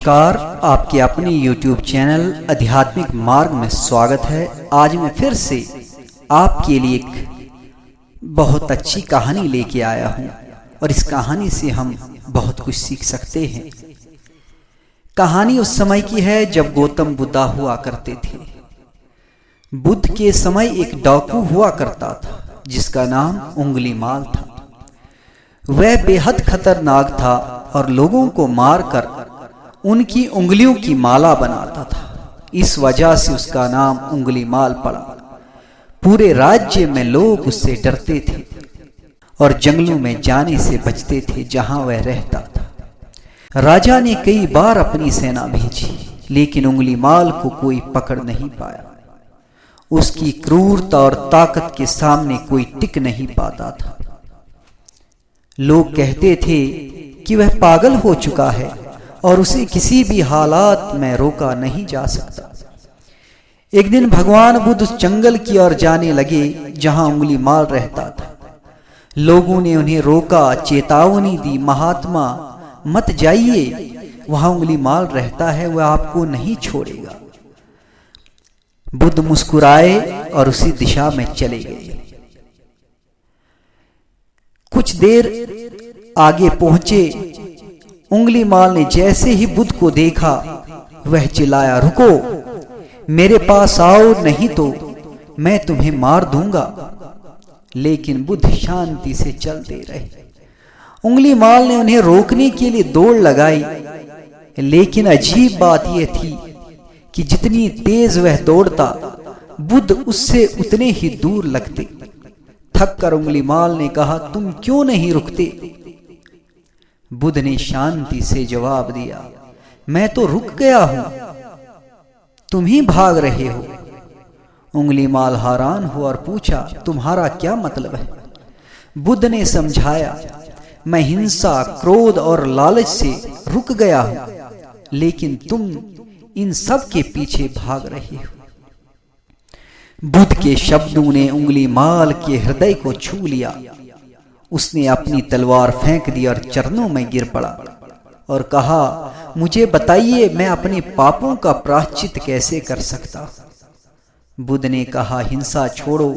नमस्कार, आपके अपने YouTube चैनल आध्यात्मिक मार्ग में स्वागत है। आज मैं फिर से आपके लिए एक बहुत अच्छी कहानी लेके आया हूँ और इस कहानी से हम बहुत कुछ सीख सकते हैं। कहानी उस समय की है जब गौतम बुद्ध हुआ करते थे। बुद्ध के समय एक डाकू हुआ करता था जिसका नाम उंगलीमाल था। वह बेहद खतरनाक था और लोगों को मारकर उनकी उंगलियों की माला बनाता था। इस वजह से उसका नाम उंगलीमाल पड़ा। पूरे राज्य में लोग उससे डरते थे और जंगलों में जाने से बचते थे जहां वह रहता था। राजा ने कई बार अपनी सेना भेजी लेकिन उंगलीमाल को कोई पकड़ नहीं पाया। उसकी क्रूरता और ताकत के सामने कोई टिक नहीं पाता था। लोग कहते थे कि वह पागल हो चुका है और उसे किसी भी हालात में रोका नहीं जा सकता। एक दिन भगवान बुद्ध उस जंगल की ओर जाने लगे जहां उंगलीमाल रहता था। लोगों ने उन्हें रोका, चेतावनी दी, महात्मा मत जाइए, वहां उंगलीमाल रहता है, वह आपको नहीं छोड़ेगा। बुद्ध मुस्कुराए और उसी दिशा में चले गए। कुछ देर आगे पहुंचे। उंगलीमाल ने जैसे ही बुद्ध को देखा वह चिल्लाया, रुको, मेरे पास आओ, नहीं तो मैं तुम्हें मार दूंगा। लेकिन बुद्ध शांति से चलते रहे। उंगलीमाल ने उन्हें रोकने के लिए दौड़ लगाई, लेकिन अजीब बात यह थी कि जितनी तेज वह दौड़ता बुद्ध उससे उतने ही दूर लगते। थक कर उंगलीमाल ने कहा, तुम क्यों नहीं रुकते? बुद्ध ने शांति से जवाब दिया, मैं तो रुक गया हूं, तुम ही भाग रहे हो। उंगलीमाल हैरान हुआ और पूछा, तुम्हारा क्या मतलब है? बुद्ध ने समझाया, मैं हिंसा, क्रोध और लालच से रुक गया हूं, लेकिन तुम इन सब के पीछे भाग रहे हो। बुद्ध के शब्दों ने उंगलीमाल के हृदय को छू लिया। उसने अपनी तलवार फेंक दी और चरणों में गिर पड़ा और कहा, मुझे बताइए, मैं अपने पापों का प्रायश्चित कैसे कर सकता? बुद्ध ने कहा, हिंसा छोड़ो,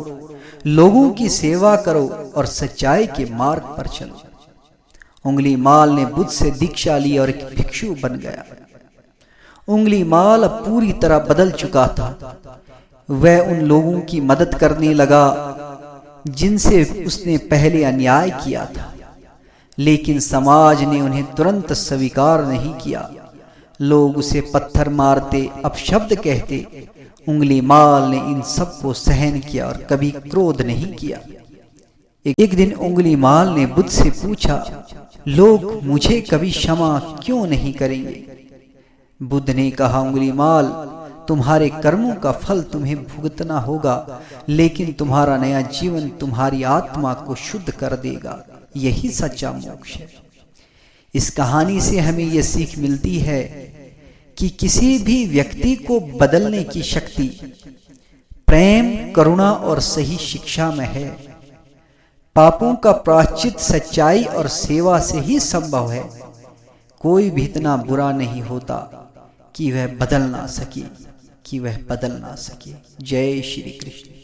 लोगों की सेवा करो और सच्चाई के मार्ग पर चलो। उंगलीमाल ने बुद्ध से दीक्षा ली और एक भिक्षु बन गया। उंगलीमाल अब पूरी तरह बदल चुका था। वह उन लोगों की मदद करने लगा जिनसे उसने पहले अन्याय किया था, लेकिन समाज ने उन्हें तुरंत स्वीकार नहीं किया। लोग उसे पत्थर मारते, अपशब्द कहते। उंगलीमाल ने इन सब को सहन किया और कभी क्रोध नहीं किया। एक दिन उंगलीमाल ने बुद्ध से पूछा, लोग मुझे कभी क्षमा क्यों नहीं करेंगे? बुद्ध ने कहा, उंगलीमाल, तुम्हारे कर्मों का फल तुम्हें भुगतना होगा, लेकिन तुम्हारा नया जीवन तुम्हारी आत्मा को शुद्ध कर देगा। यही सच्चा मोक्ष है। इस कहानी से हमें यह सीख मिलती है कि किसी भी व्यक्ति को बदलने की शक्ति प्रेम, करुणा और सही शिक्षा में है। पापों का प्रायश्चित सच्चाई और सेवा से ही संभव है। कोई भी इतना बुरा नहीं होता कि वह बदल ना सके। जय श्री कृष्ण।